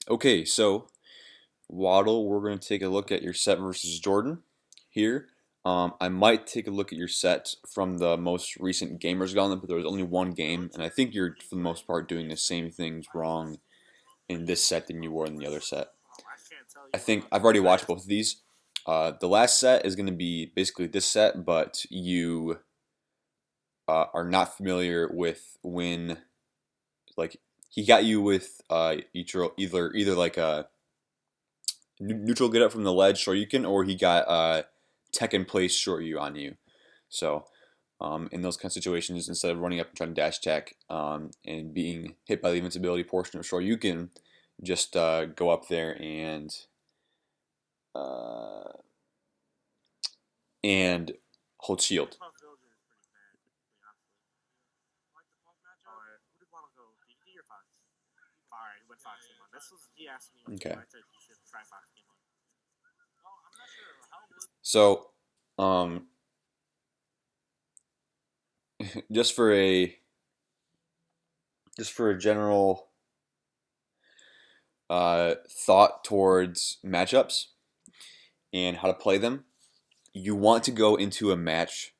Okay, so Waddle, we're going to take a look at your set versus Jordan here. I might take a look at your set from the most recent Gamers Gauntlet, but there was only one game, and I think you're, for the most part, doing the same things wrong in this set than you were in the other set. I think I've already watched both of these. The last set is going to be basically this set, but you are not familiar with when, like, he got you with either like a neutral get up from the ledge Shoryuken, or he got tech in place short you on you. So in those kind of situations, instead of running up and trying to dash tech and being hit by the invincibility portion of Shoryuken, just go up there uh, and hold shield. Okay. So, just for a general thought towards matchups and how to play them, you want to go into a match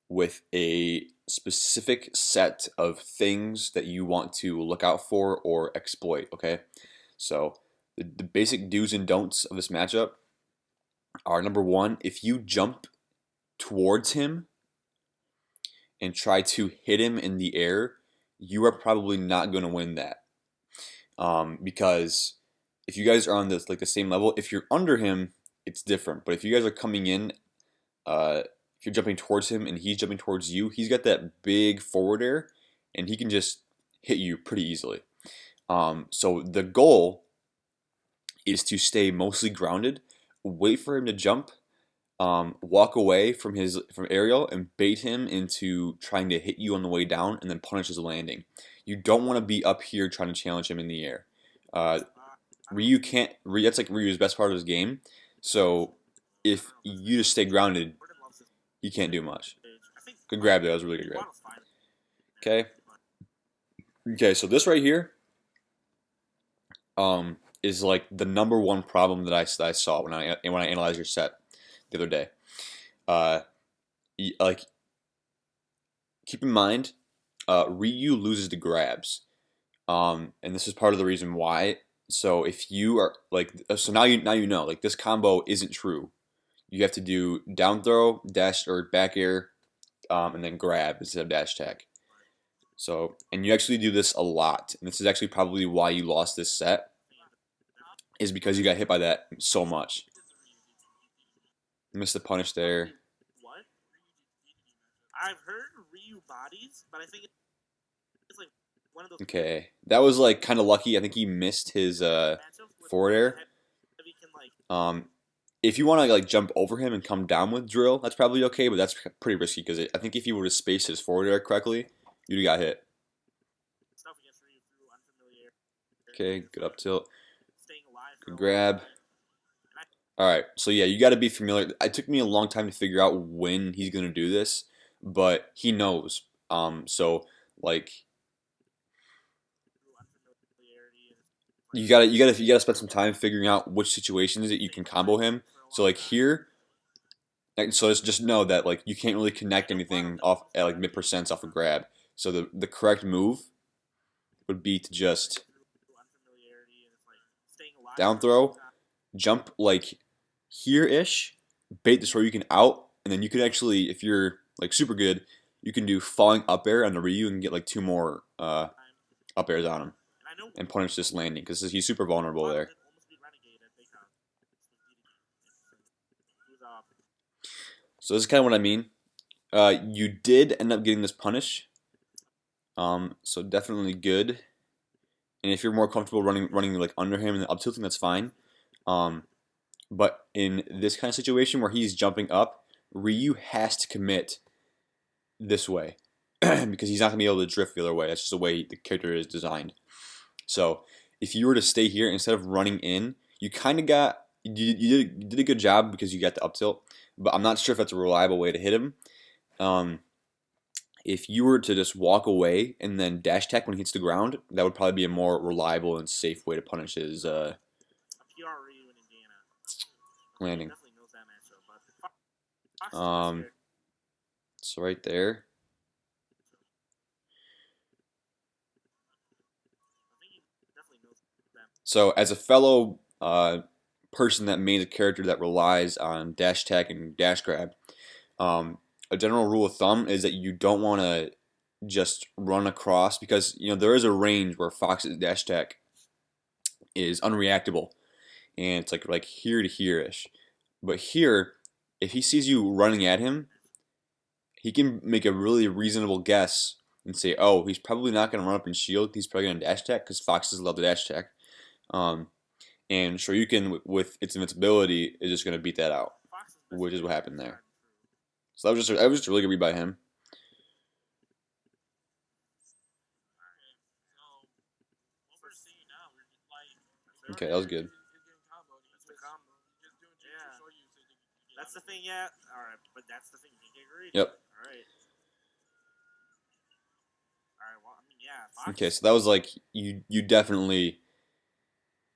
with a specific set of things that you want to look out for or exploit. Okay, so the basic do's and don'ts of this matchup are: number one, if you jump towards him and try to hit him in the air, you are probably not going to win that. Because if you guys are on this like the same level, if you're under him, it's different. But if you guys are coming in, if you're jumping towards him and he's jumping towards you, he's got that big forward air, and he can just hit you pretty easily. So the goal is to stay mostly grounded, wait for him to jump, walk away from aerial and bait him into trying to hit you on the way down, and then punish his landing. You don't want to be up here trying to challenge him in the air. Ryu can't. That's like Ryu's best part of his game. So if you just stay grounded, he can't do much. Good grab there. That was a really good grab. Okay. Okay. So this right here, is like the number one problem that I saw when I analyzed your set the other day. Like, keep in mind, Ryu loses the grabs, and this is part of the reason why. So if you are like, so now you know, like, this combo isn't true. You have to do down throw, dash or back air, and then grab instead of dash tech. So, and you actually do this a lot, and this is actually probably why you lost this set, is because you got hit by that so much. Missed the punish there. What? I've heard Ryu bodies, but I think it's like one of those. Okay, that was like kind of lucky. I think he missed his forward air. If you want to like jump over him and come down with drill, that's probably okay, but that's pretty risky because I think if you were to space his forward air correctly, you'd have got hit. Okay, good up tilt. Good grab. Alright, so yeah, you got to be familiar. It took me a long time to figure out when he's going to do this, but he knows. So, like, you gotta spend some time figuring out which situations that you can combo him. So like here, so just know that like you can't really connect anything off at like mid percents off a grab. So the correct move would be to just down throw, jump like here-ish, bait the Shoryuken out, and then you can actually, if you're like super good, you can do falling up air on the Ryu and get like 2 more up airs on him and punish this landing because he's super vulnerable there. So this is kind of what I mean. You did end up getting this punish, so definitely good. And if you're more comfortable running like under him and up tilting, that's fine. But in this kind of situation where he's jumping up, Ryu has to commit this way because he's not gonna be able to drift the other way. That's just the way the character is designed. So if you were to stay here instead of running in, you kind of got you did a good job because you got the up tilt. But I'm not sure if that's a reliable way to hit him. if you were to just walk away and then dash attack when he hits the ground, that would probably be a more reliable and safe way to punish his A PR Ryu in Indiana. landing. Definitely knows that matchup, but Fox is Um, so right there. I think he definitely knows that. So as a fellow person that mains a character that relies on dash attack and dash grab, a general rule of thumb is that you don't want to just run across, because there is a range where Fox's dash attack is unreactable, and it's like here to here ish. But here, if he sees you running at him, he can make a really reasonable guess and say, "Oh, he's probably not going to run up and shield. He's probably going to dash attack because foxes love the dash attack." And Shoryuken with its invincibility is just going to beat that out, which is what happened there. So that was just a really good read by him. Okay, that was good. That's the thing, yeah. All right, but that's the thing. You can get greedy. Yep. All right. All right. Well, I mean, yeah. Fox. Okay, so that was like you definitely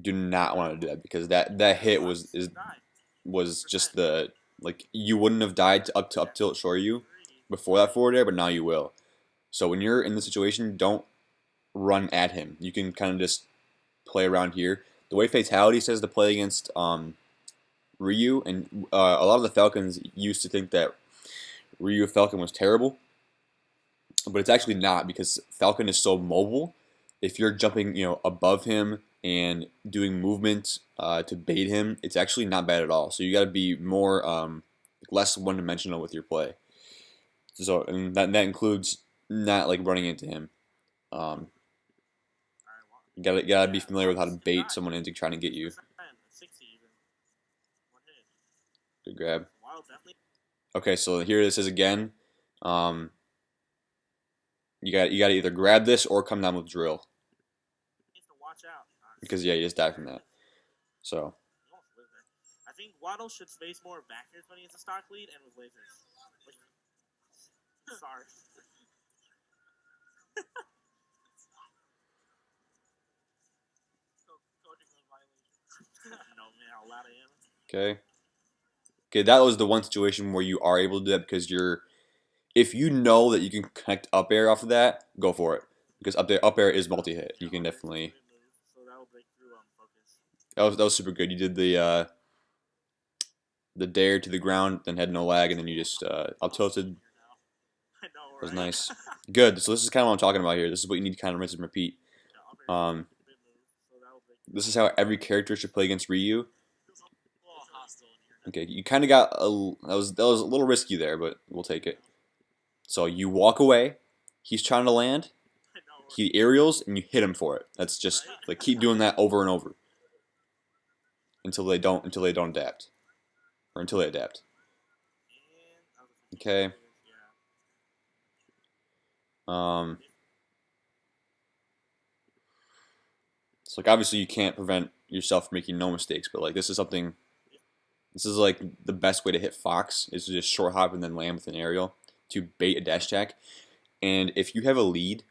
do not want to do that, because that hit was just the you wouldn't have died up tilt Shoryu before that forward air, but now you will. So when you're in the situation, don't run at him. You can kind of just play around here. The way Fatality says to play against Ryu, and a lot of the Falcons used to think that Ryu Falcon was terrible, but it's actually not, because Falcon is so mobile. If you're jumping, above him and doing movement to bait him, it's actually not bad at all. So you got to be more less one-dimensional with your play. So and that includes not running into him. You gotta be familiar with how to bait someone into trying to get you. Good grab. Okay, so here this is again. You got to either grab this or come down with drill. Because yeah, you just die from that. So. I think Waddle should space more backers when he has a stock lead and with lasers. Sorry. No man, a lot of him. Okay. Okay, that was the one situation where you are able to do that, because if you know that you can connect up air off of that, go for it. Because up air is multi-hit. You can definitely. So that will break through focus. That was super good. You did the dare to the ground, then had no lag, and then you just up tilted. I know, right? That was nice. Good. So this is kind of what I'm talking about here. This is what you need to kind of rinse and repeat. This is how every character should play against Ryu. Okay, you kind of got that was a little risky there, but we'll take it. So you walk away. He's trying to land. He aerials and you hit him for it. That's just keep doing that over and over until they don't adapt, or until they adapt. Okay. So obviously you can't prevent yourself from making no mistakes, but this is something. This is the best way to hit Fox, is to just short hop and then land with an aerial to bait a dash attack. And if you have a lead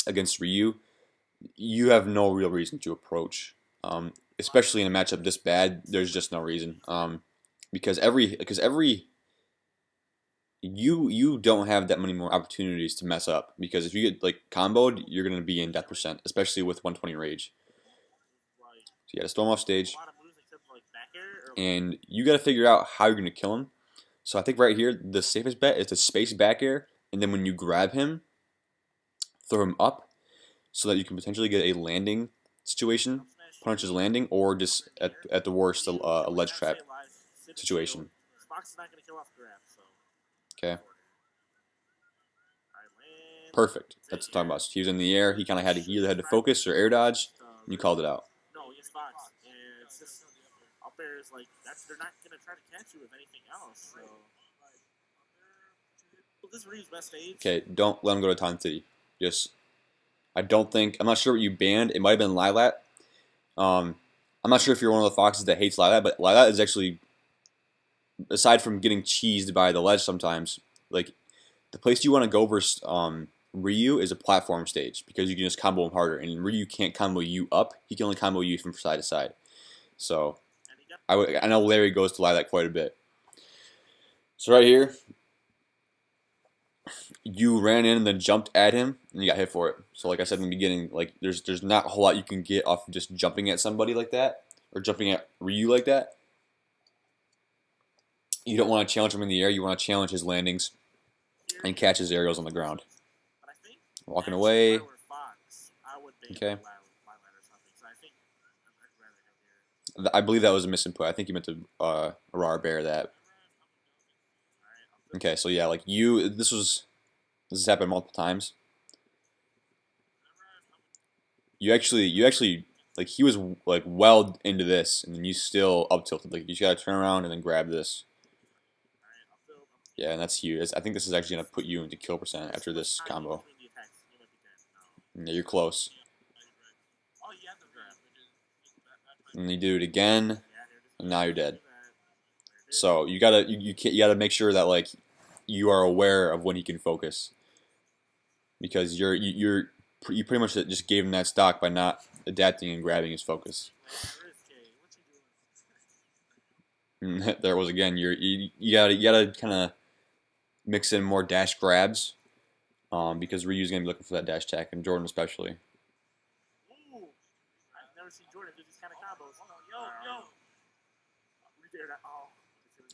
against Ryu, you have no real reason to approach. Especially in a matchup this bad, there's just no reason. Because you don't have that many more opportunities to mess up. Because if you get comboed, you're gonna be in death percent, especially with 120 rage. So you gotta storm off stage. And you got to figure out how you're going to kill him. So I think right here, the safest bet is to space back air, and then when you grab him, throw him up, so that you can potentially get a landing situation, punish his landing, or just at the worst, a ledge trap situation. Okay. Perfect. That's what I'm talking about. So he was in the air. He kind of had either had to focus or air dodge, and you called it out. Bears they're not gonna try to catch you with anything else. So this is Ryu's best stage. Okay, don't let him go to Town City. I'm not sure what you banned. It might have been Lilat. I'm not sure if you're one of the foxes that hates Lilat, but Lilat is actually, aside from getting cheesed by the ledge sometimes, the the place you want to go versus Ryu is a platform stage because you can just combo him harder, and Ryu can't combo you up; he can only combo you from side to side. So I know Larry goes to that quite a bit. So right here, you ran in and then jumped at him, and you got hit for it. So like I said in the beginning, like there's not a whole lot you can get off of just jumping at somebody like that, or jumping at Ryu like that. You don't want to challenge him in the air. You want to challenge his landings and catch his aerials on the ground. Walking away. Okay. I believe that was a misinput. I think you meant to Aurora Bear that. Okay, so yeah, like this has happened multiple times. You actually, like he was like well into this, and then you still up tilted. Like you just gotta turn around and then grab this. Yeah, and that's huge. I think this is actually gonna put you into kill percent after this combo. Yeah, you're close. And you do it again, and now you're dead. So you gotta make sure that like you are aware of when he can focus, because you pretty much just gave him that stock by not adapting and grabbing his focus. And there was again. You gotta kind of mix in more dash grabs, because Ryu's gonna be looking for that dash attack, and Jordan especially. Ooh, I've never seen Jordan do these kind of combos.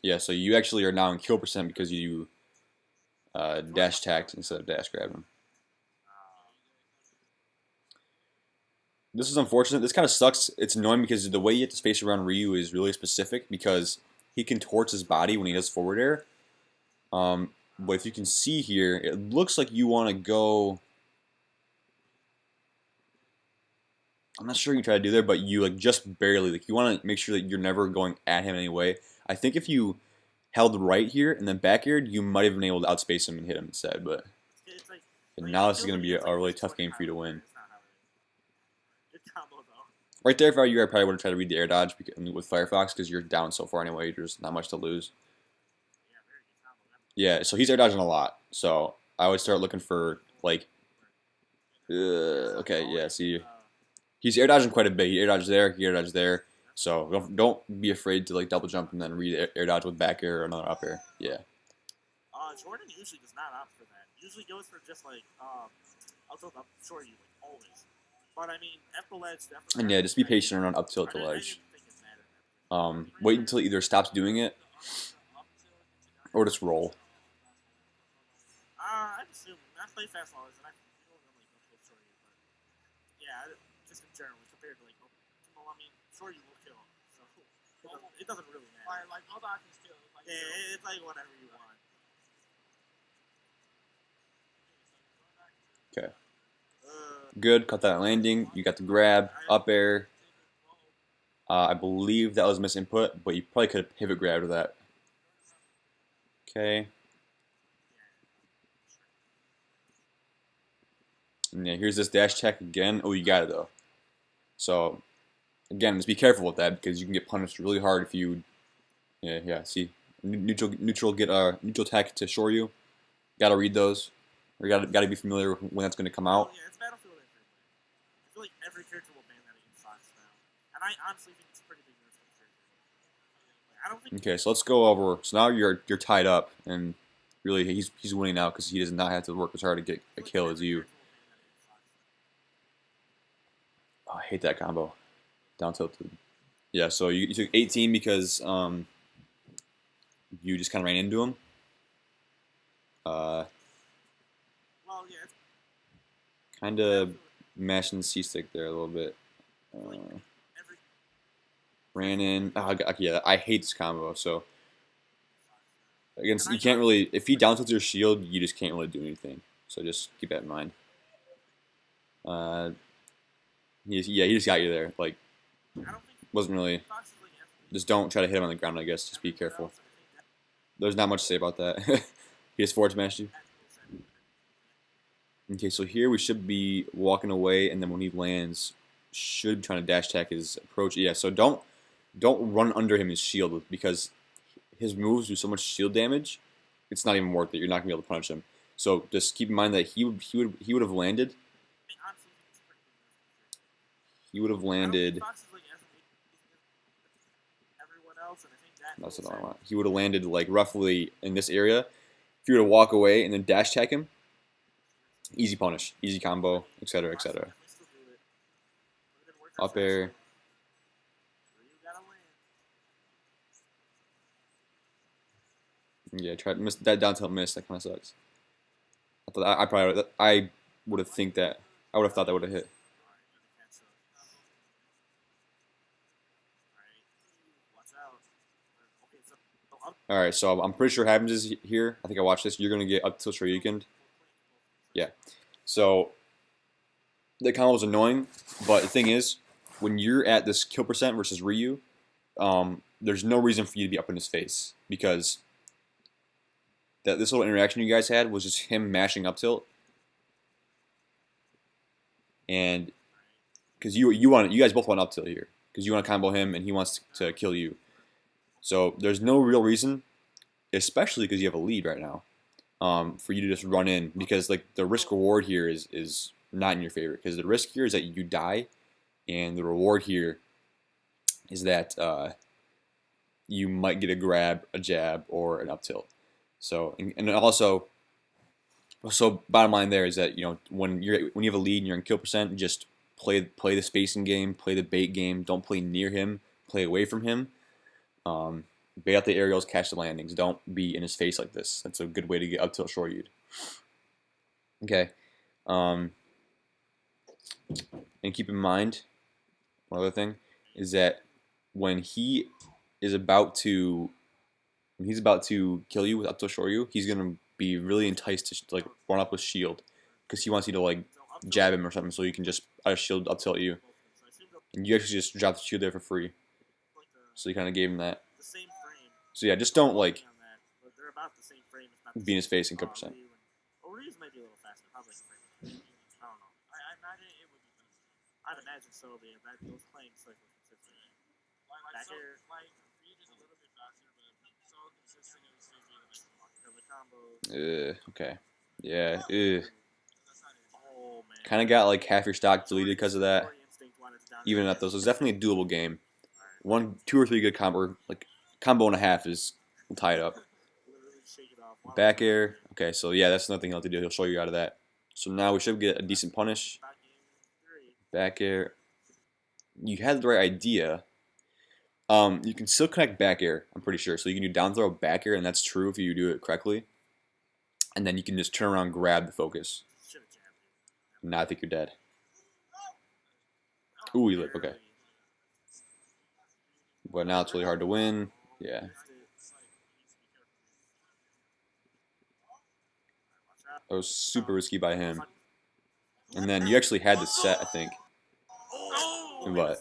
Yeah, so you actually are now in kill percent because you dash attacked instead of dash grabbed him. This is unfortunate. This kind of sucks. It's annoying because the way you have to space around Ryu is really specific because he contorts his body when he does forward air. But if you can see here, it looks like you want to go. I'm not sure you try to do there, but you like just barely. Like you want to make sure that you're never going at him anyway. I think if you held right here and then back aired, you might have been able to outspace him and hit him instead. But now this is going to be a really tough game for you to win. Right there, if I were you, I probably would have tried to read the air dodge with Firefox because you're down so far anyway. There's not much to lose. Yeah, so he's air dodging a lot. So I would start looking for like. Okay, yeah. See, he's air dodging quite a bit. He air dodges there. He air dodges there. So don't be afraid to like double jump and then read air dodge with back air or another up air. Yeah. Jordan usually does not opt for that. Usually goes for just like I'll tilt up short you like always. But I mean, at the ledge, definitely. And yeah, just be patient around up tilt to ledge. Wait until it either stops doing it or just roll. I assume I play fast lollies and I don't normally go kill short you, but yeah, just in general compared to like, well, I mean, short you will kill, so it doesn't really matter. Like all doctors kill. Like, yeah, it's like whatever you want. Okay. Good, cut that landing. You got the grab, up air. I believe that was misinput, but you probably could have pivot grabbed that. Okay. And yeah, here's this dash attack again. Oh, you got it though. So, again, just be careful with that because you can get punished really hard if you. Yeah. See, neutral attack to shore you. Got to read those. Or got to be familiar with when that's going to come out. Yeah, it's Battlefield everywhere. I feel like every character will ban that against Fox now, and I honestly think it's a pretty big nerf for the character. Like, I don't think. Okay, so let's go over. So now you're tied up, and really he's winning now because he does not have to work as hard to get a kill as you. Oh, I hate that combo. Down tilted. Yeah, so you took 18 because you just kind of ran into him. Kind of mashing the C-stick there a little bit. Ran in. Oh, yeah, I hate this combo. So against you can't really. If he down tilts your shield, you just can't really do anything. So just keep that in mind. He just got you there. Like wasn't really. Just don't try to hit him on the ground. I guess just be careful. There's not much to say about that. He just forward smashed you. Okay, so here we should be walking away, and then when he lands, should be trying to dash attack his approach. Yeah, so don't run under him his shield because his moves do so much shield damage. It's not even worth it. You're not gonna be able to punish him. So just keep in mind that he would have landed. I mean, honestly, he's pretty good. He would have I don't think landed. Fox is like as amazing as everyone else, and I think that That's goes what I in. want. He would have landed like roughly in this area. If you were to walk away and then dash attack him, easy punish, easy combo, etc., Fox etc. definitely still do it. But it worked out Up air. fast. Where you gotta land. Yeah, tried miss that down tilt miss. That kind of sucks. I thought I probably I would have think that I would have thought that would have hit. Alright, another catch up. Alright, watch out. Okay, so up. All right, so I'm pretty sure what happens is here. I think I watched this. You're gonna get up tilt Shoryuken. Yeah. So the combo was annoying, but the thing is, when you're at this kill percent versus Ryu, there's no reason for you to be up in his face because this little interaction you guys had was just him mashing up tilt, and because you guys both want up tilt here because you want to combo him and he wants to kill you. So there's no real reason, especially because you have a lead right now, for you to just run in because like the risk reward here is not in your favor because the risk here is that you die, and the reward here is that you might get a grab, a jab, or an up tilt. So and also, so bottom line there is that when you have a lead and you're in kill percent, just play the spacing game, play the bait game. Don't play near him, play away from him. Bait out the aerials, catch the landings. Don't be in his face like this. That's a good way to get up tilt Shoryu'd. Okay. And keep in mind, one other thing is that when he's about to kill you with up tilt Shoryu, he's gonna be really enticed to like run up with shield because he wants you to like jab him or something, so you can just out of shield up tilt you, and you actually just drop the shield there for free. So you kind of gave him that. The same frame. So yeah, just don't like But they're about the same frame. If not be in his face in kill percent. Ryu's might be a little faster. Probably like a frame. I don't know. I imagine it would be. I'd imagine so, but yeah, those playing cycles consistent. Back here, Reed is a little bit faster, but so consistent it would still be the combo. Okay. Yeah. Oh man. Kind of got like half your stock deleted because of that. Even at those, it's definitely a doable game. 1, 2, or 3 good combo, like combo and a half is tied up. Back air. Okay, so yeah, that's nothing he'll have to do. He'll show you out of that. So now we should get a decent punish. Back air. You had the right idea. You can still connect back air, I'm pretty sure. So you can do down throw, back air, and that's true if you do it correctly. And then you can just turn around, grab the focus. Now I think you're dead. Ooh, he lit. Okay. But now it's really hard to win. Yeah. That was super risky by him. And then you actually had the set, I think. But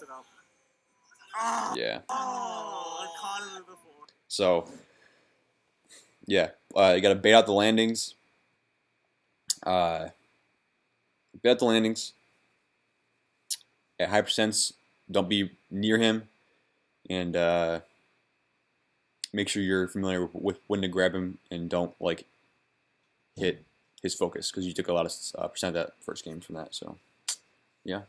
yeah. So yeah, you gotta bait out the landings. Bait out the landings. At high percents, don't be near him, and make sure you're familiar with when to grab him, and don't like hit his focus because you took a lot of percent of that first game from that. So yeah.